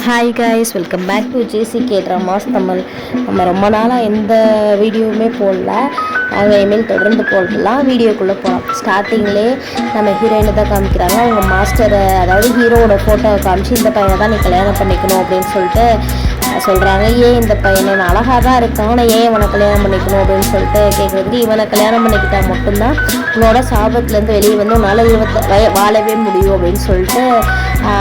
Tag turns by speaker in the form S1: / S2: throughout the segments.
S1: Hi guys, welcome back to JCK dramas Tamil. நம்ம ரொம்ப நாளாக எந்த வீடியோவுமே போடல. நாங்கள் இனிமேல் தொடர்ந்து போடலாம். வீடியோக்குள்ளே போகலாம். ஸ்டார்டிங்லேயே நம்ம ஹீரோயினை தான் காமிக்கிறாங்க. அவங்க மாஸ்டரை, அதாவது ஹீரோவோட ஃபோட்டோவை காமிச்சு இந்த பையனை தான் நீ கல்யாணம் பண்ணிக்கணும் அப்படின்னு சொல்லிட்டு சொல்கிறாங்க. ஏன் இந்த பையனை அழகாக தான் இருக்கான், ஆனால் ஏன் இவனை கல்யாணம் பண்ணிக்கணும் அப்படின்னு சொல்லிட்டு கேட்குறதுக்கு, இவனை கல்யாணம் பண்ணிக்கிட்டால் மட்டும்தான் உன்னோட சாபத்துலேருந்து வெளியே வந்து உன்னால் வாழவே முடியும் அப்படின்னு சொல்லிட்டு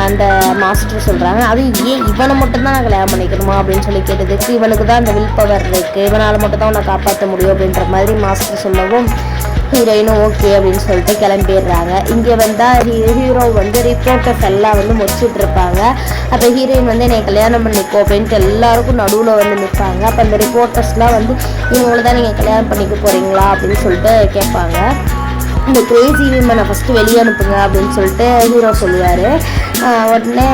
S1: அந்த மாஸ்டர் சொல்கிறாங்க. அது ஏன் இவனை மட்டும்தான் நான் கல்யாணம் பண்ணிக்கணுமா அப்படின்னு சொல்லி கேட்டதுக்கு, இவனுக்கு தான் அந்த வில் பவர் இருக்குது, இவனால் மட்டும் தான் உன்னை காப்பாற்ற முடியும் அப்படின்ற மாதிரி மாஸ்டர் சொல்லவும் ஹீரோயினும் ஓகே அப்படின்னு சொல்லிட்டு கிளம்பிடுறாங்க. இங்கே வந்தால் ஹீரோ வந்து ரிப்போர்ட்டர்ஸ் எல்லாம் வந்து முடிச்சுட்டு இருப்பாங்க. அப்போ ஹீரோயின் வந்து என்னை கல்யாணம் பண்ணிக்கோ அப்படின்ட்டு எல்லாருக்கும் நடுவில் வந்து நிற்பாங்க. அப்போ அந்த ரிப்போர்ட்டர்ஸ்லாம் வந்து இவங்களை தான் நீங்கள் கல்யாணம் பண்ணிக்க போகிறீங்களா அப்படின்னு சொல்லிட்டு கேட்பாங்க. இந்த கிரேசி விமனை ஃபஸ்ட்டு வெளியே அனுப்புங்க அப்படின்னு சொல்லிட்டு ஹீரோ சொல்லுவார். உடனே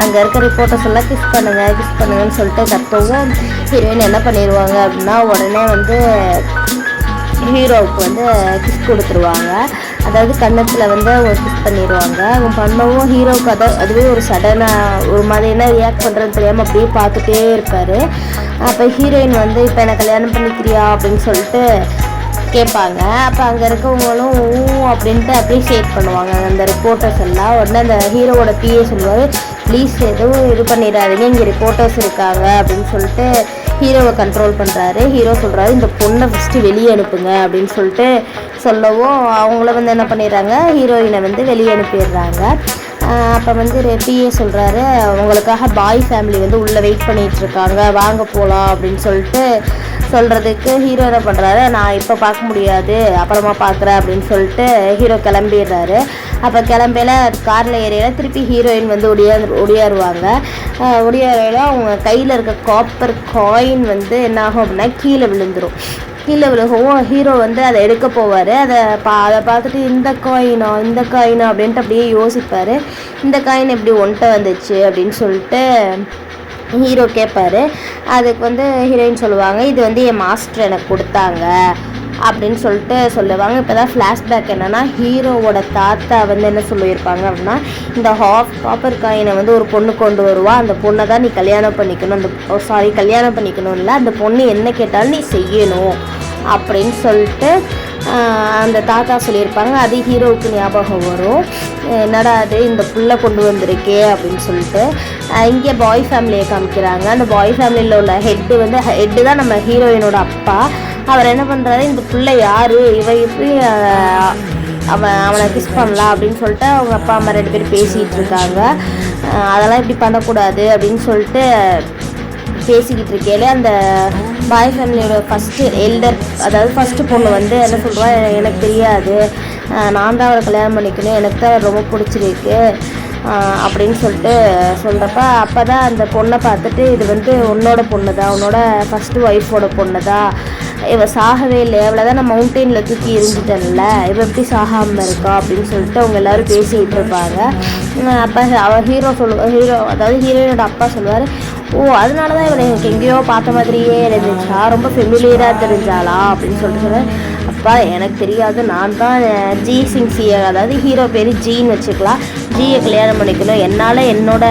S1: அங்கே இருக்க ரிப்போர்ட்டர்ஸ் எல்லாம் கிஸ் பண்ணுங்கன்னு சொல்லிட்டு கத்தவும் ஹீரோயின் என்ன பண்ணிடுவாங்க அப்படின்னா, உடனே வந்து ஹீரோவுக்கு வந்து கிஸ் கொடுத்துருவாங்க. அதாவது கன்னத்தில் வந்து அவங்க கிஸ் பண்ணிடுவாங்க. அவங்க பண்ணவும் ஹீரோவுக்கு அதுவே ஒரு சடனாக ஒரு மாதிரி என்ன ரியாக்ட் பண்ணுறதுன்னு தெரியாமல் அப்படியே பார்த்துட்டே இருப்பார். அப்போ ஹீரோயின் வந்து இப்போ என்னை கல்யாணம் பண்ணிக்கிறியா அப்படின்னு சொல்லிட்டு கேட்பாங்க. அப்போ அங்கே இருக்கவங்களும் அப்படின்ட்டு அப்ரிஷியேட் பண்ணுவாங்க அந்த ரிப்போர்ட்டர்ஸ் எல்லாம். உடனே அந்த ஹீரோவோட பிஏ சொல்லுவார், ப்ளீஸ் எதுவும் இது பண்ணிடாதீங்க, இங்கே ரிப்போர்ட்டர்ஸ் இருக்காங்க அப்படின்னு சொல்லிட்டு ஹீரோவை கண்ட்ரோல் பண்ணுறாரு. ஹீரோ சொல்கிறாரு, இந்த பொண்ணை ஃபஸ்ட்டு வெளியே அனுப்புங்க அப்படின்னு சொல்லிட்டு சொல்லவும் அவங்கள வந்து என்ன பண்ணிடுறாங்க, ஹீரோயினை வந்து வெளியே அனுப்பிடுறாங்க. அப்போ வந்து பிஏ சொல்கிறாரு, உங்களுக்காக பாய் ஃபேமிலி வந்து உள்ளே வெயிட் பண்ணிகிட்ருக்காங்க, வாங்க போகலாம் அப்படின்னு சொல்லிட்டு சொல்கிறதுக்கு ஹீரோ என்ன பண்ணுறாரு, நான் இப்போ பார்க்க முடியாது, அப்புறமா பார்க்குறேன் அப்படின்னு சொல்லிட்டு ஹீரோ கிளம்பிடுறாரு. அப்போ கிளம்பையில காரில் ஏறியில திருப்பி ஹீரோயின் வந்து ஒடியாருவாங்க. ஒடியாரையில் அவங்க கையில் இருக்க காப்பர் காயின் வந்து என்ன ஆகும் அப்படின்னா கீழே விழுகவும் ஹீரோ வந்து அதை எடுக்க போவார். அதை பார்த்துட்டு இந்த காயினா அப்படின்ட்டு அப்படியே யோசிப்பார். இந்த காயின் எப்படி ஒன்ட்ட வந்துச்சு அப்படின்னு சொல்லிட்டு ஹீரோ கேட்பார். அதுக்கு வந்து ஹீரோயின் சொல்லுவாங்க, இது வந்து என் மாஸ்டர் எனக்கு கொடுத்தாங்க அப்படின்னு சொல்லிட்டு சொல்லுவாங்க. இப்போ தான் ஃப்ளாஷ்பேக் என்னென்னா, ஹீரோவோட தாத்தா வந்து என்ன சொல்லியிருப்பாங்க அப்படின்னா, இந்த காப்பர் காயினை வந்து ஒரு பொண்ணு கொண்டு வருவா, அந்த பொண்ணை தான் நீ கல்யாணம் பண்ணிக்கணும், கல்யாணம் பண்ணிக்கணும் இல்லை, அந்த பொண்ணு என்ன கேட்டாலும் நீ செய்யணும் அப்படின்னு சொல்லிட்டு அந்த தாத்தா சொல்லியிருப்பாங்க. அது ஹீரோவுக்கு ஞாபகம் வரும். என்னடா அது இந்த புள்ள கொண்டு வந்திருக்கே அப்படின்னு சொல்லிட்டு இங்கே பாய் ஃபேமிலியை காமிக்கிறாங்க. அந்த பாய் ஃபேமிலியில் உள்ள ஹெட்டு தான் நம்ம ஹீரோயினோட அப்பா. அவர் என்ன பண்ணுறாரு, இந்த பிள்ளை யார், எப்படி அவனை கிஸ் பண்ணலாம் அப்படின்னு சொல்லிட்டு அவங்க அப்பா அம்மா 2 பேர் பேசிகிட்டு இருக்காங்க. அதெல்லாம் இப்படி பண்ணக்கூடாது அப்படின்னு சொல்லிட்டு பேசிக்கிட்டு இருக்கேலே அந்த பாய் ஃபேமிலியோட ஃபஸ்ட்டு பொண்ணு வந்து என்ன சொல்கிறா, எனக்கு தெரியாது, நான் தான் அவரை கல்யாணம் பண்ணிக்கணும், எனக்கு தான் ரொம்ப பிடிச்சிருக்கு அப்படின்னு சொல்லிட்டு சொல்கிறப்ப, அப்போ தான் அந்த பொண்ணை பார்த்துட்டு, இது வந்து உன்னோட பொண்ணு தான், உன்னோட ஃபஸ்ட்டு ஒய்ஃபோட பொண்ணு தான், இவள் சாகவே இல்லை, அவளை தான் நான் மவுண்டெயினில் தூக்கி எரிஞ்சிட்டேன்ல, இவள் எப்படி சாகாமல் இருக்கா அப்படின்னு சொல்லிட்டு அவங்க எல்லோரும் பேசிக்கிட்டு இருப்பாங்க. அப்போ ஹீரோ அதாவது ஹீரோயினோட அப்பா சொல்லுவார், ஓ அதனால தான் இவளை எனக்கு எங்கேயோ பார்த்த மாதிரியே இருந்துச்சா, ரொம்ப ஃபெமிலியராக தெரிஞ்சாளா அப்படின்னு சொல்லிட்டு சொல்லுவேன். அப்பா எனக்கு தெரியாது, நான் தான் ஜி சிங்ஸியை, அதாவது ஹீரோ பேர் ஜின்னு வச்சுக்கலாம், ஜியை கல்யாணம் பண்ணிக்கணும், என்னால் என்னோட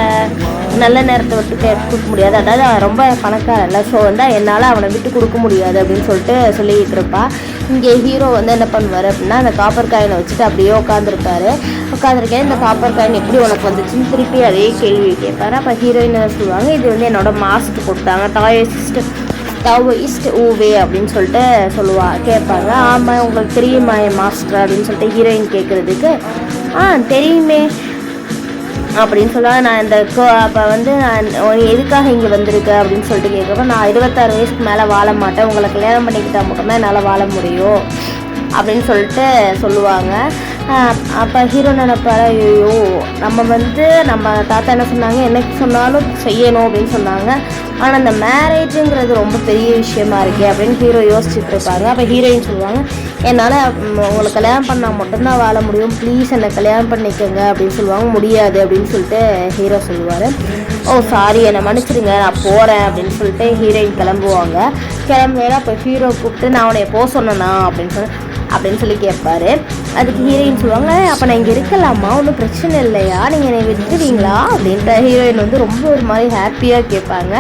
S1: நல்ல நேரத்தை விட்டு கொடுக்க முடியாது, அதாவது அவன் ரொம்ப பணக்காரன் இல்லை, ஸோ வந்து என்னால் அவனை விட்டு கொடுக்க முடியாது அப்படின்னு சொல்லிக்கிட்டு இருப்பா. இங்கே ஹீரோ வந்து என்ன பண்ணுவார் அப்படின்னா, அந்த காப்பர் காயினை வச்சுட்டு அப்படியே உட்காந்துருக்கேன், இந்த காப்பர் காயின் எப்படி உனக்கு வந்துச்சுன்னு திருப்பி அதே கேள்வி கேட்பாரு. அப்போ ஹீரோயின் சொல்லுவாங்க, இது வந்து என்னோட மாஸ்டர் கொடுத்தாங்க, டாவோயிஸ்ட் ஊவே அப்படின்னு சொல்லிட்டு கேட்பாங்க. ஆமாம் உங்களுக்கு தெரியுமா என் மாஸ்டர் அப்படின்னு சொல்லிட்டு ஹீரோயின் கேட்குறதுக்கு, தெரியுமே அப்படின்னு சொல்லுவாங்க. நான் இந்த அப்போ வந்து நான் எதுக்காக இங்கே வந்திருக்க அப்படின்னு சொல்லிட்டு கேட்குறப்ப, நான் 26 வயசுக்கு மேலே வாழ மாட்டேன், உங்களை கல்யாணம் பண்ணிக்கிட்டால் மட்டும்தான் என்னால் வாழ முடியும் அப்படின்னு சொல்லிட்டு சொல்லுவாங்க. அப்போ ஹீரோ நினைப்பாரு, ஐயோ நம்ம தாத்தா என்ன சொன்னாங்க, எனக்கு சொன்னாலும் செய்யணும் அப்படின்னு சொன்னாங்க, ஆனால் அந்த மேரேஜுங்கிறது ரொம்ப பெரிய விஷயமா இருக்கே அப்படின்னு ஹீரோ யோசிச்சுட்டு இருப்பாங்க. அப்போ ஹீரோயின் சொல்லுவாங்க, என்னால் உங்களை கல்யாணம் பண்ணால் மட்டும்தான் வாழ முடியும், ப்ளீஸ் என்னை கல்யாணம் பண்ணிக்கோங்க அப்படின்னு சொல்லுவாங்க. முடியாது அப்படின்னு சொல்லிட்டு ஹீரோ சொல்லுவார். ஓ சாரி, என்னை மன்னிச்சிடுங்க, நான் போகிறேன் அப்படின்னு சொல்லிட்டு ஹீரோயின் கிளம்புவாங்க. அப்போ ஹீரோ கூப்பிட்டு, நான் உன்னை போக சொன்னேனா அப்படின்னு சொல்லி கேட்பாரு. அதுக்கு ஹீரோயின் சொல்லுவாங்க, அப்போ நான் இங்கே இருக்கலாமா, ஒன்றும் பிரச்சனை இல்லையா, நீங்கள் என்னை விட்டுருவீங்களா அப்படின்ட்டு ஹீரோயின் வந்து ரொம்ப ஒரு மாதிரி ஹாப்பியாக கேட்பாங்க.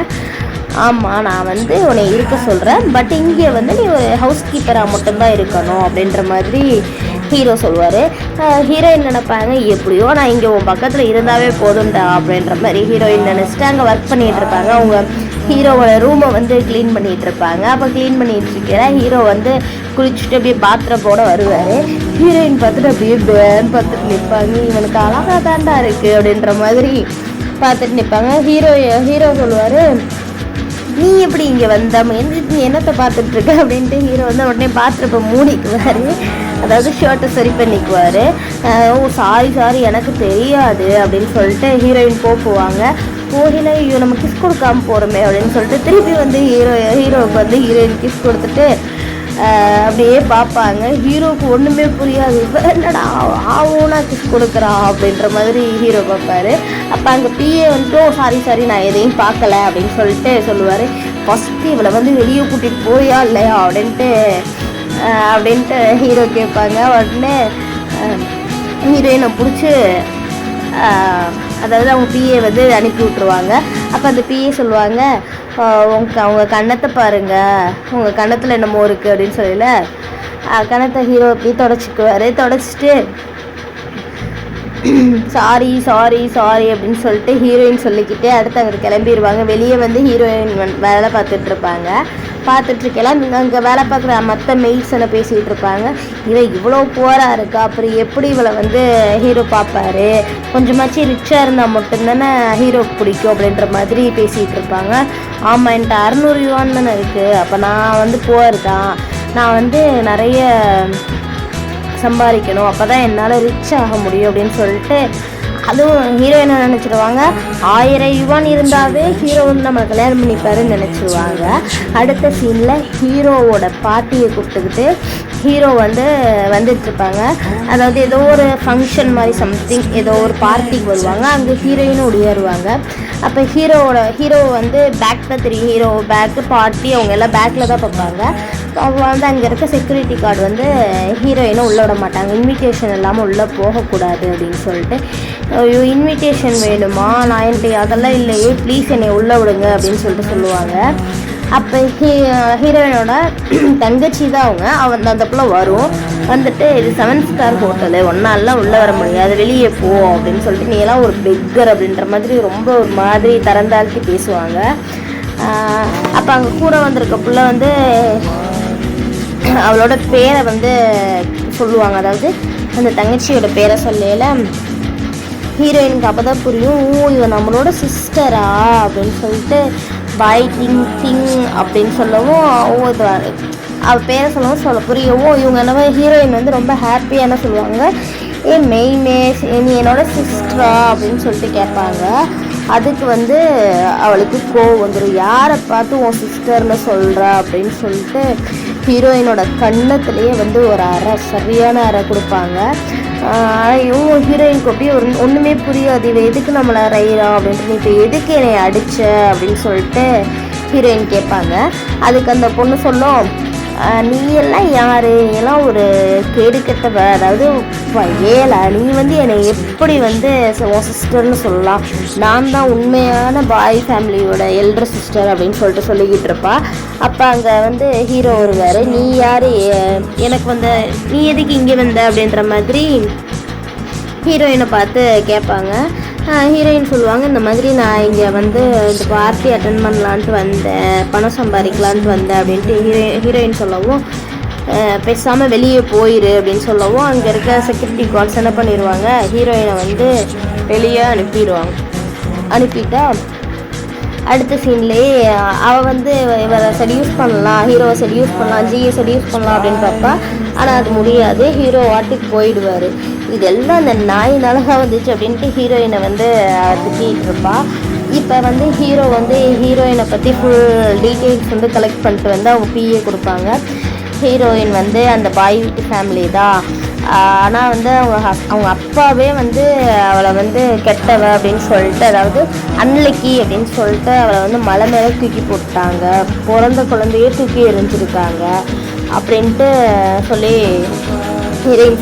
S1: ஆமாம், நான் வந்து உன்னை இருக்க சொல்கிறேன், பட் இங்கே வந்து நீ ஒரு ஹவுஸ் கீப்பராக மட்டும்தான் இருக்கணும் அப்படின்ற மாதிரி ஹீரோ சொல்லுவார். ஹீரோயின் நினைப்பாங்க, எப்படியோ நான் இங்கே உன் பக்கத்தில் இருந்தாவே போதும்டா அப்படின்ற மாதிரி ஹீரோயின் நினச்சிட்டு அங்கே ஒர்க் பண்ணிகிட்டு இருப்பாங்க. அவங்க ஹீரோவோட ரூமை வந்து க்ளீன் பண்ணிகிட்டு இருப்பாங்க. அப்போ க்ளீன் பண்ணிகிட்டு இருக்கிற ஹீரோ வந்து குளிச்சுட்டு அப்படியே பாத்ரூமோட வருவார். ஹீரோயின் பார்த்துட்டு அப்படியே பேன் பார்த்துட்டு நிற்பாங்க. இவனுக்கு அழகாக தாண்டா இருக்குது அப்படின்ற மாதிரி பார்த்துட்டு நிற்பாங்க. ஹீரோ சொல்லுவார், நீ எப்படி இங்கே வந்த, நீ என்னத்தை பார்த்துட்ருக்க அப்படின்ட்டு ஹீரோ வந்து உடனே பாத்ரூப்பை மூடிக்குவார். அதாவது ஷர்ட்டை சரி பண்ணிக்குவார். ஓ சாரி எனக்கு தெரியாது அப்படின்னு சொல்லிட்டு ஹீரோயின் போவாங்க. போகல, ஐயோ நம்ம கிஸ் கொடுக்காமல் போகிறோமே அப்படின்னு சொல்லிட்டு திருப்பி வந்து ஹீரோவுக்கு வந்து ஹீரோயின் கிஸ் கொடுத்துட்டு அப்படியே பார்ப்பாங்க. ஹீரோவுக்கு ஒன்றுமே புரியாது, என்னடா ஆவோனா கிஸ் கொடுக்குறா அப்படின்ற மாதிரி ஹீரோ பார்ப்பாரு. அப்போ அங்கே பிஏ வந்துட்டு சாரி நான் எதையும் பார்க்கல அப்படின்னு சொல்லிட்டு சொல்லுவார். ஃபஸ்ட்டு இவளை வந்து வெளியே கூட்டிகிட்டு போயா இல்லையா அப்படின்ட்டு ஹீரோ கேட்பாங்க. உடனே ஹீரோயினை பிடிச்சி அதாவது அவங்க பிஏ வந்து அனுப்பி விட்ருவாங்க. அப்போ அந்த பிஏ சொல்லுவாங்க, அவங்க கன்னத்தை பாருங்கள், உங்கள் கன்னத்தில் என்னமோ இருக்குது அப்படின்னு சொல்லல கன்னத்தை ஹீரோ அப்படி தொடச்சிக்குவார். தொடச்சிட்டு சாரி அப்படின்னு சொல்லிட்டு ஹீரோயின் சொல்லிக்கிட்டே அடுத்து அங்கே கிளம்பிடுவாங்க. வெளியே வந்து ஹீரோயின் வேலை பார்த்துட்ருக்கலாம். அங்கே வேலை பார்க்குற மற்ற மெய்ட்ஸனை பேசிகிட்டு இருப்பாங்க. இவ்வளோ புவராக இருக்கா, அப்புறம் எப்படி இவளை வந்து ஹீரோ பார்ப்பாரு, கொஞ்சமாச்சு ரிச்சாக இருந்தால் மட்டும்தானே ஹீரோக்கு பிடிக்கும் அப்படின்ற மாதிரி பேசிகிட்டு இருப்பாங்க. ஆமாம், என்கிட்ட 600 யுவான் தானே இருக்குது, அப்போ நான் வந்து புவர் தான், நான் வந்து நிறைய சம்பாதிக்கணும், அப்போ தான் என்னால் ரிச் ஆக முடியும் அப்படின்னு சொல்லிட்டு அதுவும் ஹீரோ என்ன நினச்சிடுவாங்க, 1000 யுவான் இருந்தாவே ஹீரோ வந்து நம்ம கல்யாணம் பண்ணிப்பாருன்னு நினச்சிடுவாங்க. அடுத்த சீனில் ஹீரோவோட பாட்டியை கூப்பிட்டுக்கிட்டு ஹீரோ வந்து வந்துட்டுருப்பாங்க. அதாவது ஏதோ ஒரு ஃபங்க்ஷன் மாதிரி சம்திங் ஏதோ ஒரு பார்ட்டிக்கு வருவாங்க. அங்கே ஹீரோயினும் ஒடியாருவாங்க. அப்போ ஹீரோ வந்து பேக் தான் தெரியும், ஹீரோ பேக்கு பார்ட்டி அவங்க எல்லாம் பேக்கில் தான் பார்ப்பாங்க. அவங்க வந்து அங்கே இருக்க செக்யூரிட்டி கார்டு வந்து ஹீரோயினை உள்ளே விட மாட்டாங்க, இன்விடேஷன் இல்லாமல் உள்ளே போகக்கூடாது அப்படின்னு சொல்லிட்டு. ஐயோ இன்விடேஷன் வேணுமா, நான் என்கிட்ட அதெல்லாம் இல்லையே, ப்ளீஸ் என்னை உள்ளே விடுங்க அப்படின்னு சொல்லிட்டு சொல்லுவாங்க. அப்போ ஹீரோயினோட தங்கச்சி தான் அவங்க அந்த பிள்ளை வரும். வந்துட்டு இது 7 ஸ்டார் ஹோட்டலு, ஒன்னாலாம் உள்ளே வர முடியாது, வெளியே போ அப்படின்னு சொல்லிட்டு நீ எல்லாம் ஒரு பெக்கர் அப்படின்ற மாதிரி ரொம்ப ஒரு மாதிரி தரந்தாழ்த்தி பேசுவாங்க. அப்போ அங்கே கூட வந்திருக்க பிள்ளை வந்து அவளோட பேரை வந்து சொல்லுவாங்க. அதாவது அந்த தங்கச்சியோட பேரை சொல்லல ஹீரோயினுக்கு அப்போ தான் புரியும், ஓ இவன் நம்மளோட சிஸ்டரா அப்படின்னு சொல்லிட்டு பாய் டிங் அப்படின்னு சொல்லவும் அவள் பேரை சொல்லவும் புரியவோ இவங்க என்னவோ ஹீரோயின் வந்து ரொம்ப ஹாப்பியாக என்ன சொல்லுவாங்க, மெயினே நீ என்னோட சிஸ்டரா அப்படின்னு சொல்லிட்டு கேட்பாங்க. அதுக்கு வந்து அவளுக்கு கோவம் வந்துடும், யாரை பார்த்து உன் சிஸ்டர்னு சொல்கிற அப்படின்னு சொல்லிட்டு ஹீரோயினோட கன்னத்துலேயே வந்து ஒரு சரியான அறை கொடுப்பாங்க. இவங்க ஹீரோயினுக்கு அப்படியே ஒன்றுமே புரியாது, இவ எதுக்கு நம்மளை அறையிறா அப்படின்ட்டு, நீ இப்போ எதுக்கு என்னை அடிச்ச அப்படின்னு சொல்லிட்டு ஹீரோயின் கேட்பாங்க. அதுக்கு அந்த பொண்ணு சொல்லும், நீ எல்லாம் யார், எல்லாம் ஒரு கேடு கெட்டவ, அதாவது ஏழை, நீ வந்து என்னை எப்படி வந்து உன் சிஸ்டர்னு சொல்லலாம், நான் தான் உண்மையான பாய் ஃபேமிலியோட எல்டர் சிஸ்டர் அப்படின்னு சொல்லிட்டு சொல்லிக்கிட்டு இருப்பா. அப்போ அங்கே வந்து ஹீரோ வருவார், நீ யார், எனக்கு வந்து நீ எதுக்கு இங்கே வந்த அப்படின்ற மாதிரி ஹீரோயினை பார்த்து கேட்பாங்க. ஹீரோயின் சொல்லுவாங்க, இந்த மாதிரி நான் இங்கே வந்து இந்த பார்ட்டி அட்டன் பண்ணலான்ட்டு வந்தேன், பணம் சம்பாதிக்கலான்ட்டு வந்தேன் அப்படின்ட்டு ஹீரோயின் சொல்லவும், பேசாமல் வெளியே போயிரு அப்படின்னு சொல்லவும் அங்கே இருக்க செக்யூரிட்டி கார்ட்ஸ் என்ன பண்ணிடுவாங்க, ஹீரோயினை வந்து வெளியே அனுப்பிட்டா அடுத்த சீன்லேயே அவள் வந்து இவரை செடியூஸ் பண்ணலாம், ஹீரோவை செடியூஸ் பண்ணலாம், ஜியை செடியூஸ் பண்ணலாம் அப்படின்னு பார்ப்பா. ஆனால் அது முடியாது, ஹீரோ வாட்டுக்கு போயிடுவார். இதெல்லாம் அந்த நாய் நலகா வந்துச்சு அப்படின்ட்டு ஹீரோயினை வந்து திட்டிகிட்டு இருப்பா. இப்போ வந்து ஹீரோ வந்து ஹீரோயினை பற்றி ஃபுல் டீட்டெயில்ஸ் வந்து கலெக்ட் பண்ணிட்டு வந்து அவங்க பிஏ கொடுப்பாங்க. ஹீரோயின் வந்து அந்த பாய் வீட்டு ஃபேமிலி தான், ஆனால் வந்து அவங்க அப்பாவே வந்து அவளை வந்து கெட்டவ அப்படின்னு சொல்லிட்டு, அதாவது அன்லக்கி அப்படின்னு சொல்லிட்டு அவளை வந்து மலை மேலே தூக்கி போட்டாங்க, பிறந்த குழந்தையே தூக்கி எறிஞ்சிருக்காங்க அப்படின்ட்டு சொல்லி ஹீரோயின்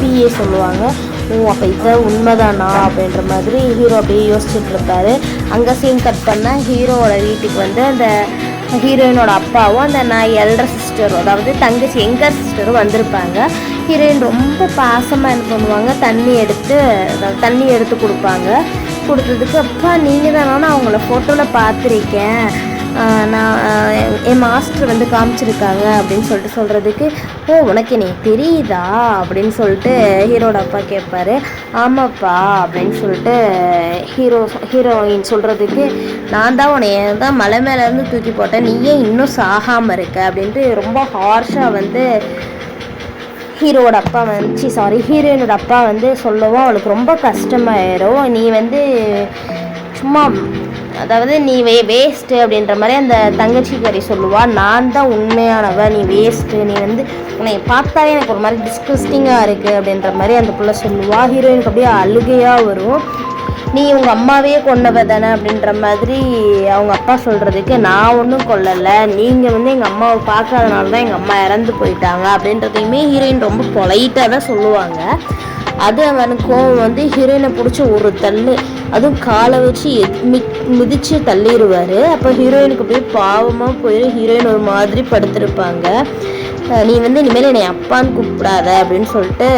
S1: பிஏ சொல்லுவாங்க. அப்போ இதுதான் உண்மைதானா அப்படின்ற மாதிரி ஹீரோ அப்படியே யோசிச்சுட்டு இருப்பாரு. அங்கே சீன் கட் பண்ணால் ஹீரோவோட வீட்டுக்கு வந்து அந்த ஹீரோயினோட அப்பாவும் அந்த எல்டர் சிஸ்டரும், அதாவது தங்கச்சி எங்கர் சிஸ்டரும் வந்திருப்பாங்க. ஹீரோயின் ரொம்ப பாசமாக என்ன பண்ணுவாங்க, தண்ணி எடுத்து கொடுப்பாங்க. கொடுத்ததுக்கு அப்பா நீங்கள் தானே அவங்கள ஃபோட்டோவில் பார்த்துருக்கேன், நான் என் மாஸ்டர் வந்து காமிச்சிருக்காங்க அப்படின்னு சொல்கிறதுக்கு, ஓ உனக்கு நீ தெரியுதா அப்படின்னு சொல்லிட்டு ஹீரோட அப்பா கேட்பாரு. ஆமாப்பா அப்படின்னு சொல்லிட்டு ஹீரோயின் சொல்கிறதுக்கு, நான் தான் உன்னைய தான் மலை மேலேருந்து தூக்கி போட்டேன், நீ ஏன் இன்னும் சாகாமல் இருக்க அப்படின்ட்டு ரொம்ப ஹார்ஷாக வந்து ஹீரோட அப்பா ஹீரோயினோட அப்பா வந்து சொல்லவும் அவளுக்கு ரொம்ப கஷ்டமாயிரும். நீ வந்து சும்மா, அதாவது நீ வேஸ்ட்டு அப்படின்ற மாதிரி அந்த தங்கச்சிக்காரி சொல்லுவா. நான் தான் உண்மையானவ, நீ வேஸ்ட்டு, நீ வந்து உன்னை பார்த்தாலே எனக்கு ஒரு மாதிரி டிஸ்கஸ்டிங்காக இருக்குது அப்படின்ற மாதிரி அந்த பிள்ளை சொல்லுவா. ஹீரோயினுக்கு அப்படியே அழுகையாக வரும். நீ உங்கள் அம்மாவே கொண்டவ தானே அப்படின்ற மாதிரி அவங்க அப்பா சொல்கிறதுக்கு, நான் ஒன்றும் கொல்லலை, நீங்கள் வந்து எங்கள் அம்மாவை பார்க்காதனால தான் எங்கள் அம்மா இறந்து போயிட்டாங்க அப்படின்றதையுமே ஹீரோயின் ரொம்ப பொலைட்டாக தான் சொல்லுவாங்க. அது அவனுக்கும் வந்து ஹீரோயினை பிடிச்சி ஒரு தள்ளு, அதுவும் காலை வச்சு மிதித்து தள்ளிடுவார். அப்போ ஹீரோயினுக்கு போய் பாவமாக போயிடும். ஹீரோயின் ஒரு மாதிரி படுத்திருப்பாங்க. நீ வந்து இனிமேல் என்னை அப்பான்னு கூப்பிடாத அப்படின்னு சொல்லிட்டு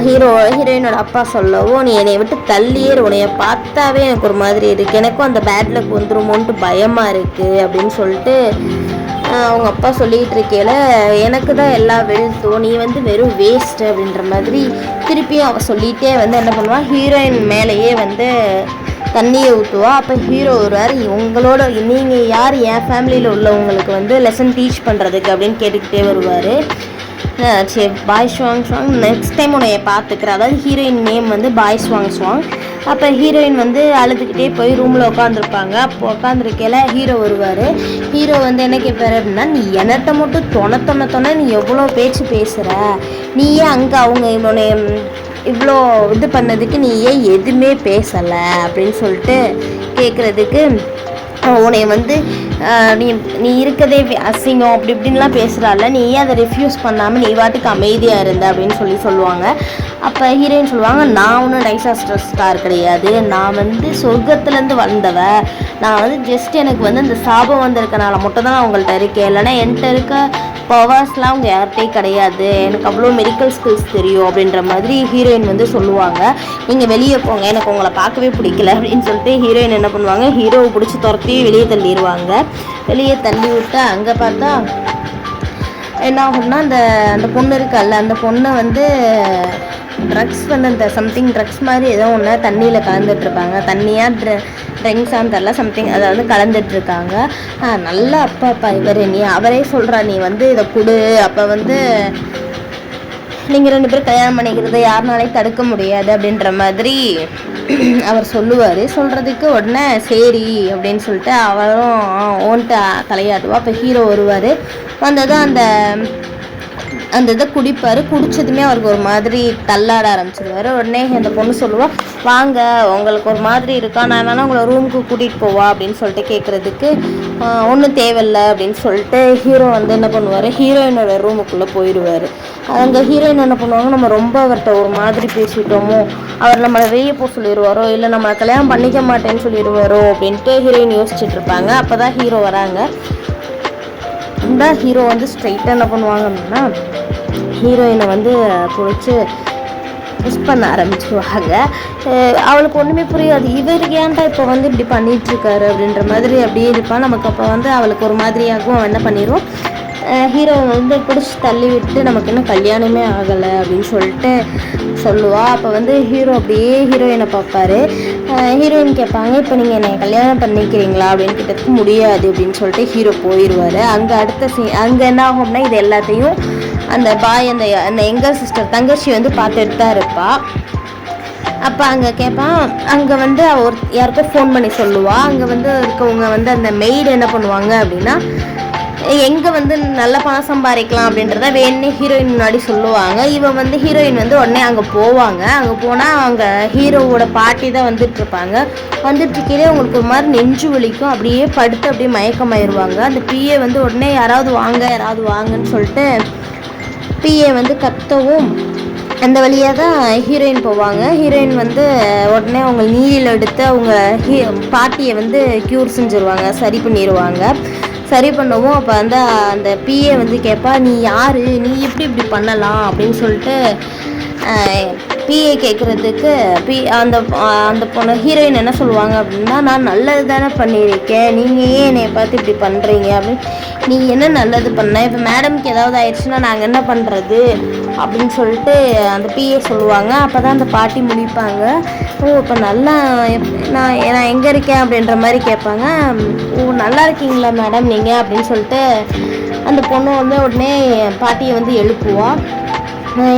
S1: ஹீரோயினோட அப்பா சொல்லவும், நீ என்னை விட்டு தள்ளியே, உன்னைய பார்த்தாவே எனக்கு ஒரு மாதிரி இருக்குது, எனக்கும் அந்த பேட் லக் வந்துருமோன்ட்டு பயமாக இருக்குது அப்படின்னு சொல்லிட்டு அவங்க அப்பா சொல்லிகிட்டு இருக்கையில, எனக்கு தான் எல்லா வெல்த்தும், நீ வந்து வெறும் வேஸ்ட்டு அப்படின்ற மாதிரி திருப்பியும் அவள் சொல்லிகிட்டே வந்து என்ன பண்ணுவாள், ஹீரோயின் மேலேயே வந்து தண்ணியை ஊற்றுவா. அப்போ ஹீரோ வருவார். உங்களோட நீங்கள் யார் என் ஃபேமிலியில் உள்ளவங்களுக்கு வந்து லெசன் டீச் பண்ணுறதுக்கு அப்படின்னு கேட்டுக்கிட்டே வருவார். சரி பாய் ஸ்வாங் நெக்ஸ்ட் டைம் உன்னைய பார்த்துக்கிறேன். அதாவது ஹீரோயின் நேம் வந்து பாய் ஸ்வாங். அப்போ ஹீரோயின் வந்து அழுதுகிட்டே போய் ரூமில் உட்காந்துருப்பாங்க. அப்போ உட்காந்துருக்கையில ஹீரோ வருவார். ஹீரோ வந்து என்ன கேட்பாரு அப்படின்னா, நீ என்னட்ட மட்டும் தொண நீ எவ்வளோ பேச்சு பேசுகிற, நீ ஏன் அங்கே அவங்க இவ்வளோ இது பண்ணதுக்கு நீ ஏன் எதுவுமே பேசலை அப்படின்னு சொல்லிட்டு கேட்குறதுக்கு, உன்னை வந்து நீ இருக்கதே அசிங்கம் அப்படி இப்படின்லாம் பேசுகிறாள், நீ ஏன் அதை ரிஃப்யூஸ் பண்ணாமல் நீ வாட்டுக்கு அமைதியாக இருந்த அப்படின்னு சொல்லுவாங்க. அப்போ ஹீரோயின் சொல்லுவாங்க, நான் ஒன்றும் டைசாஸ்டர் ஸ்டார் கிடையாது, நான் வந்து சொர்க்கத்துலேருந்து வந்தவ, நான் வந்து ஜஸ்ட் எனக்கு வந்து இந்த சாபம் வந்திருக்கனால மட்டும் தான் நான் உங்கள்கிட்ட இருக்கேன், இல்லைனா என்கிட்ட இருக்க பவர்ஸ்லாம் அவங்க யார்கிட்டையும் கிடையாது, எனக்கு அவ்வளோ மெடிக்கல் ஸ்கில்ஸ் தெரியும் அப்படின்ற மாதிரி ஹீரோயின் வந்து சொல்லுவாங்க. நீங்கள் வெளியே போங்க, எனக்கு உங்களை பார்க்கவே பிடிக்கல அப்படின்னு சொல்லிட்டு ஹீரோயின் என்ன பண்ணுவாங்க, ஹீரோவை பிடிச்சி துரத்தி வெளியே தள்ளிடுவாங்க. வெளியே தள்ளி விட்டு அங்கே பார்த்தா என்ன ஆகும்னா, அந்த பொண்ணு இருக்கல்ல, அந்த பொண்ணை வந்து ட்ரக்ஸ் வந்து அந்த சம்திங் ட்ரக்ஸ் மாதிரி ஏதோ ஒன்று தண்ணியில் கலந்துட்டுருப்பாங்க, தண்ணியாக ட்ரிங்க்ஸான்னு தெரில சம்திங், அதை வந்து கலந்துட்டுருக்காங்க. நல்ல அப்பா இவர், அவரே சொல்கிறா, நீ வந்து இதை கொடு, அப்போ வந்து நீங்கள் 2 பேரும் கல்யாணம் பண்ணிக்கிறத யாருனாலையும் தடுக்க முடியாது அப்படின்ற மாதிரி அவர் சொல்கிறதுக்கு உடனே சரி அப்படின்னு சொல்லிட்டு அவரும் ஓன்ட்டு தலையாடுவா. அப்போ ஹீரோ வருவார். வந்ததும் அந்த இதை குடிப்பார். குடித்ததுமே அவருக்கு ஒரு மாதிரி தள்ளாட ஆரம்பிச்சிடுவார். உடனே அந்த பொண்ணு சொல்லுவா, வாங்க உங்களுக்கு ஒரு மாதிரி இருக்கா, நான் வேணால் உங்களை ரூமுக்கு கூட்டிகிட்டு போவா அப்படின்னு சொல்லிட்டு கேட்குறதுக்கு, ஒன்றும் தேவையில்லை அப்படின்னு சொல்லிட்டு ஹீரோ வந்து என்ன பண்ணுவார், ஹீரோயினோட ரூமுக்குள்ளே போயிடுவார். அங்கே ஹீரோயின் என்ன பண்ணுவாங்க, நம்ம ரொம்ப அவர்கிட்ட ஒரு மாதிரி பேசிட்டோமோ, அவர் நம்மளை வெளியே போக சொல்லிடுவாரோ, இல்லை நம்மளை கல்யாணம் பண்ணிக்க மாட்டேன்னு சொல்லிடுவாரோ அப்படின்ட்டு ஹீரோயின் யோசிச்சுட்டு இருப்பாங்க. அப்போ தான் ஹீரோ வராங்க. இந்த ஹீரோ வந்து ஸ்ட்ரைட்டாக என்ன பண்ணுவாங்க அப்படின்னா, ஹீரோயினை வந்து பிடிச்சி மிஸ் பண்ண ஆரம்பிச்சுடுவாங்க. அவளுக்கு ஒன்றுமே புரியாது, இவருக்கு ஏன்டா இப்போ வந்து இப்படி பண்ணிகிட்ருக்காரு அப்படின்ற மாதிரி அப்படியே இருப்பான். நமக்கு அப்போ வந்து அவளுக்கு ஒரு மாதிரியாகவும் அவன் என்ன பண்ணிடுவோம், ஹீரோ வந்து பிடிச்சி தள்ளி விட்டு நமக்கு இன்னும் கல்யாணமே ஆகலை அப்படின்னு சொல்லிட்டு சொல்லுவாள். அப்போ வந்து ஹீரோ அப்படியே ஹீரோயினை பார்ப்பாரு. ஹீரோயின் கேட்பாங்க, இப்போ நீங்கள் என்னை கல்யாணம் பண்ணிக்கிறீங்களா அப்படின்னு கிட்டத்துக்கு முடியாது அப்படின்னு சொல்லிட்டு ஹீரோ போயிடுவார். அங்கே அங்கே என்ன ஆகும்னா, இது எல்லாத்தையும் அந்த அந்த எங்கர் சிஸ்டர் தங்கச்சி வந்து பார்த்துட்டு தான் இருப்பாள். அப்போ அங்கே கேட்பான், அங்கே வந்து அவள் யாருக்கோ ஃபோன் பண்ணி சொல்லுவாள். அங்கே வந்து இருக்கவங்க வந்து அந்த மெய்டு என்ன பண்ணுவாங்க அப்படின்னா, எங்கே வந்து நல்ல பணம் சம்பாதிக்கலாம் அப்படின்றத வேணே ஹீரோயின் முன்னாடி சொல்லுவாங்க. இவன் வந்து ஹீரோயின் வந்து உடனே அங்கே போவாங்க. அங்கே போனால் அவங்க ஹீரோவோட பாட்டி தான் வந்துட்டுருப்பாங்க. வந்துட்டுருக்கையிலே அவங்களுக்கு ஒரு மாதிரி நெஞ்சு வலிக்கும், அப்படியே படுத்து அப்படியே மயக்கமாயிருவாங்க. அந்த பிஏ வந்து உடனே யாராவது வாங்கன்னு சொல்லிட்டு பிஏ வந்து கத்தவும் அந்த வழியாக தான் ஹீரோயின் போவாங்க. ஹீரோயின் வந்து உடனே அவங்க நீரில் எடுத்து அவங்க பாட்டியை வந்து க்யூர் செஞ்சுருவாங்க, சரி பண்ணிடுவாங்க. சரி பண்ணவும் அப்போ வந்து அந்த பிஏ வந்து கேட்பா, நீ யார், நீ இப்படி பண்ணலாம் அப்படின்னு சொல்லிட்டு பிஏ கேட்குறதுக்கு அந்த பொண்ணு ஹீரோயின் என்ன சொல்லுவாங்க அப்படின்னா, நான் நல்லது தானே பண்ணியிருக்கேன், நீங்கள் ஏன் என்னை பார்த்து இப்படி பண்ணுறீங்க அப்படின்னு. நீ என்ன நல்லது பண்ண, இப்போ மேடம்க்கு ஏதாவது ஆயிடுச்சுன்னா நாங்கள் என்ன பண்ணுறது அப்படின்னு சொல்லிட்டு அந்த பிஏ சொல்லுவாங்க. அப்போ தான் அந்த பாட்டி முடிப்பாங்க. ஓ இப்போ நல்லா நான் எங்கே இருக்கேன் அப்படின்ற மாதிரி கேட்பாங்க. ஓ நல்லா இருக்கீங்களா மேடம் நீங்கள் அப்படின்னு சொல்லிட்டு அந்த பொண்ணு வந்து உடனே பாட்டியை வந்து எழுப்புவாள்.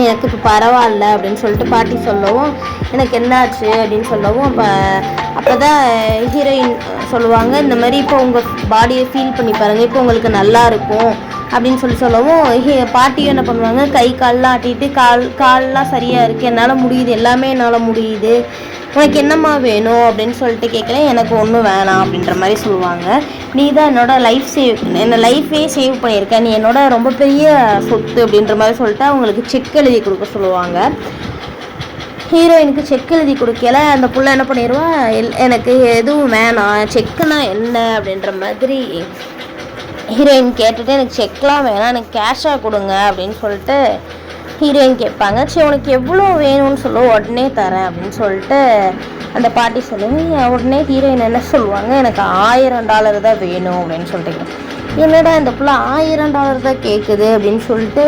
S1: எனக்கு இப்போ பரவாயில்ல அப்படின்னு சொல்லிட்டு பாட்டி சொல்லவும், எனக்கு என்னாச்சு அப்படின்னு சொல்லவும், அப்போ தான் ஹீரோயின் சொல்லுவாங்க, இந்த மாதிரி இப்போ உங்கள் பாடியை ஃபீல் பண்ணி பாருங்கள், இப்போ உங்களுக்கு நல்லா இருக்கும் அப்படின்னு சொல்லவும், பாட்டியும் என்ன பண்ணுவாங்க, கை கால்லாம் ஆட்டிட்டு கால்லாம் சரியாக இருக்குது, என்னால் முடியுது, எல்லாமே என்னால் முடியுது, உனக்கு என்னம்மா வேணும் அப்படின்னு சொல்லிட்டு கேட்குறேன். எனக்கு ஒன்றும் வேணாம் அப்படின்ற மாதிரி சொல்லுவாங்க. நீ தான் என்னை லைஃபே சேவ் பண்ணியிருக்க, நீ என்னோட ரொம்ப பெரிய சொத்து அப்படின்ற மாதிரி சொல்லிட்டு அவங்களுக்கு செக் எழுதி கொடுக்க சொல்லுவாங்க. ஹீரோயினுக்கு செக் எழுதி கொடுக்கல அந்த புள்ள என்ன பண்ணிடுவா, எனக்கு எதுவும் வேணாம், செக்குனா என்ன அப்படின்ற மாதிரி ஹீரோயின் கேட்டுட்டு, எனக்கு செக்லாம் வேணாம், எனக்கு கேஷாக கொடுங்க அப்படின்னு சொல்லிட்டு ஹீரோயின் கேட்பாங்க. சரி உனக்கு எவ்வளோ வேணும்னு சொல்லுவோம், உடனே தரேன் அப்படின்னு சொல்லிட்டு அந்த பாட்டி சொல்லுவாங்க. உடனே ஹீரோயின் என்ன சொல்லுவாங்க, எனக்கு $1000 தான் வேணும் அப்படின்னு சொல்லிட்டு. என்னடா இந்த பிள்ளை $1000 தான் கேட்குது அப்படின்னு சொல்லிட்டு,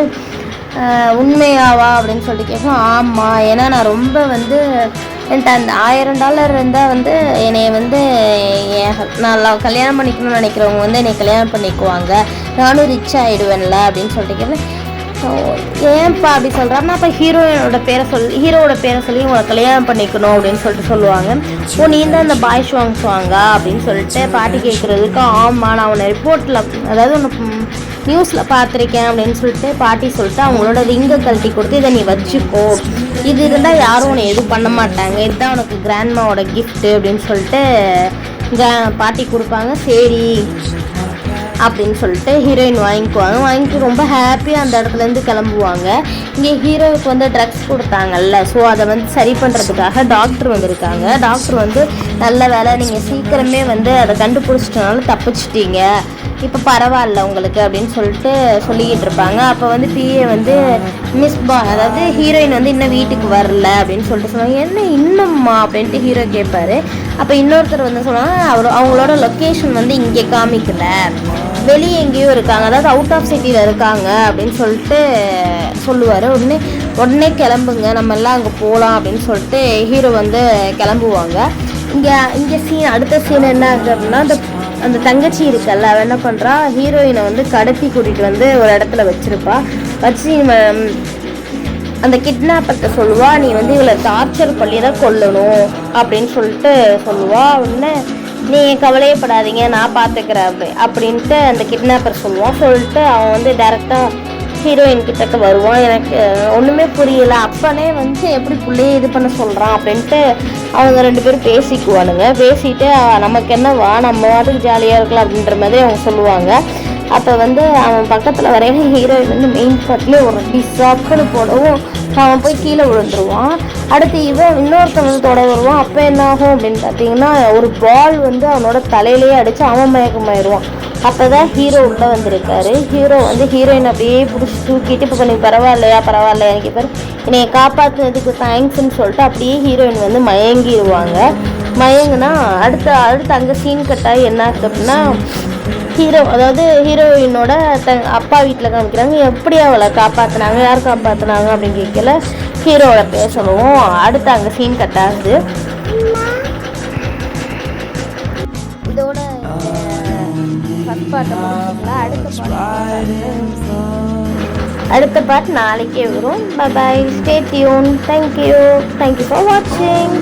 S1: உண்மையாவா அப்படின்னு சொல்லிட்டு கேட்கும். ஆமாம், ஏன்னா நான் ரொம்ப வந்து என்கிட்ட அந்த $1000 இருந்தால் வந்து என்னை வந்து நான் கல்யாணம் பண்ணிக்கணும்னு நினைக்கிறவங்க வந்து என்னை கல்யாணம் பண்ணிக்குவாங்க, நானும் ரிச் ஆகிடுவேன்ல அப்படின்னு சொல்லிட்டு கேட்பேன். ஏன்ப்பா அப்படி சொல்கிறாருன்னா, அப்போ ஹீரோவோட பேரை சொல்லி உங்களை கல்யாணம் பண்ணிக்கணும் அப்படின்னு சொல்லிட்டு சொல்லுவாங்க. ஓ நீ தான் அந்த பாய் வாங்க அப்படின்னு சொல்லிட்டு பாட்டி கேட்குறதுக்கு, ஆமாம் நான் உன்னை ரிப்போர்ட்டில் அதாவது உன்னை நியூஸில் பார்த்துருக்கேன் அப்படின்னு சொல்லிட்டு பாட்டி சொல்லிட்டு அவங்களோட ரிங்கை கழட்டி கொடுத்து, இதை நீ வச்சுக்கோ, இது இருந்தால் யாரும் உன்னை எதுவும் பண்ண மாட்டாங்க, இதுதான் உனக்கு கிராண்ட்மாவோட கிஃப்ட்டு அப்படின்னு சொல்லிட்டு பாட்டி கொடுப்பாங்க. சரி அப்படின்னு சொல்லிட்டு ஹீரோயின் வாங்கிட்டு ரொம்ப ஹாப்பியாக அந்த இடத்துலேருந்து கிளம்புவாங்க. இங்கே ஹீரோவுக்கு வந்து ட்ரக்ஸ் கொடுத்தாங்கல்ல, ஸோ அதை வந்து சரி பண்ணுறதுக்காக டாக்டர் வந்திருக்காங்க. டாக்டர் வந்து நல்ல வேலை, நீங்கள் சீக்கிரமே வந்து அதை கண்டுபிடிச்சிட்டனால தப்பிச்சிட்டீங்க, இப்போ பரவாயில்ல உங்களுக்கு அப்படின்னு சொல்லிட்டு சொல்லிக்கிட்டு இருப்பாங்க. அப்போ வந்து பிஏ வந்து அதாவது ஹீரோயின் வந்து இன்னும் வீட்டுக்கு வரல அப்படின்னு சொல்லிட்டு சொல்லுவாங்க. என்ன இன்னும்மா அப்படின்ட்டு ஹீரோ கேட்பாரு. அப்போ இன்னொருத்தர் வந்து சொல்லுவாங்க, அவங்களோட லொக்கேஷன் வந்து இங்கே காமிக்கல, வெளியே எங்கேயும் இருக்காங்க, அதாவது அவுட் ஆஃப் சிட்டியில் இருக்காங்க அப்படின்னு சொல்லிட்டு சொல்லுவார். உடனே கிளம்புங்க, நம்ம எல்லாம் அங்கே போகலாம் அப்படின்னு சொல்லிட்டு ஹீரோ வந்து கிளம்புவாங்க. இங்கே அடுத்த சீன் என்ன ஆகுது அப்படின்னா, அந்த தங்கச்சி இருக்கல்ல, அவள் என்ன பண்ணுறா, ஹீரோயினை வந்து கடத்தி கூட்டிகிட்டு வந்து ஒரு இடத்துல வச்சு அந்த கிட்னாப்பர்கிட்ட சொல்லுவா, நீ வந்து இவளை டார்ச்சர் பண்ணி தான் கொல்லணும் அப்படின்னு சொல்லிட்டு சொல்லுவா. உடனே நீ கவலையப்படாதீங்க நான் பார்த்துக்கிறேன் அப்படின்ட்டு அந்த கிட்னாப்பர் சொல்லுவான். சொல்லிட்டு அவன் வந்து டைரெக்டாக ஹீரோயின் கிட்டக்க வருவான். எனக்கு ஒன்றுமே புரியலை, அப்பனே வந்து எப்படி பிள்ளையை இது பண்ண சொல்கிறான் அப்படின்ட்டு அவங்க 2 பேரும் பேசிக்குவானுங்க. பேசிட்டு நமக்கு என்னவா, நம்ம வாட்டுக்கு ஜாலியாக இருக்கலாம் அப்படின்ற மாதிரி அவங்க சொல்லுவாங்க. அப்போ வந்து அவன் பக்கத்தில் வரையில ஹீரோயின் வந்து மெயின் பார்ட்லேயே ஒரு டிஸ்ஸாப்புன்னு போடவும் அவன் போய் கீழே விழுந்துருவான். அடுத்து இன்னொருத்தன் வந்து தொட வருவான். அப்போ என்ன ஆகும் அப்படின்னு பார்த்தீங்கன்னா, ஒரு பால் வந்து அவனோட தலையிலேயே அடித்து அவன் மயக்கமாயிடுவான். அப்போ தான் ஹீரோ உள்ளே வந்திருக்காரு. ஹீரோ வந்து ஹீரோயின் அப்படியே பிடிச்சி தூக்கிட்டு, இப்போ நீ பரவாயில்லையா எனக்கு இப்போ என்னை காப்பாற்றுனதுக்கு தேங்க்ஸ்ன்னு சொல்லிட்டு அப்படியே ஹீரோயின் வந்து மயங்கிடுவாங்க. மயங்குனா அடுத்து அங்கே சீன் கட்டாகி என்ன ஆகுது அப்படின்னா, அதாவது ஹீரோயினோட அப்பா வீட்டில் காமிக்கிறாங்க. எப்படி அவளை காப்பாற்றினாங்க, யார் காப்பாற்றினாங்க அப்படின்னு கேட்கல, ஹீரோவோட பேர் சொல்லுவோம். அடுத்து அங்கே சீன் கட் ஆகுது. இதோட ஃபர்ஸ்ட் பார்ட்டை முடிச்சுக்கலாம். அடுத்த பார்ட் நாளைக்கே வரும். Bye bye, stay tuned. Thank you for வாட்சிங்.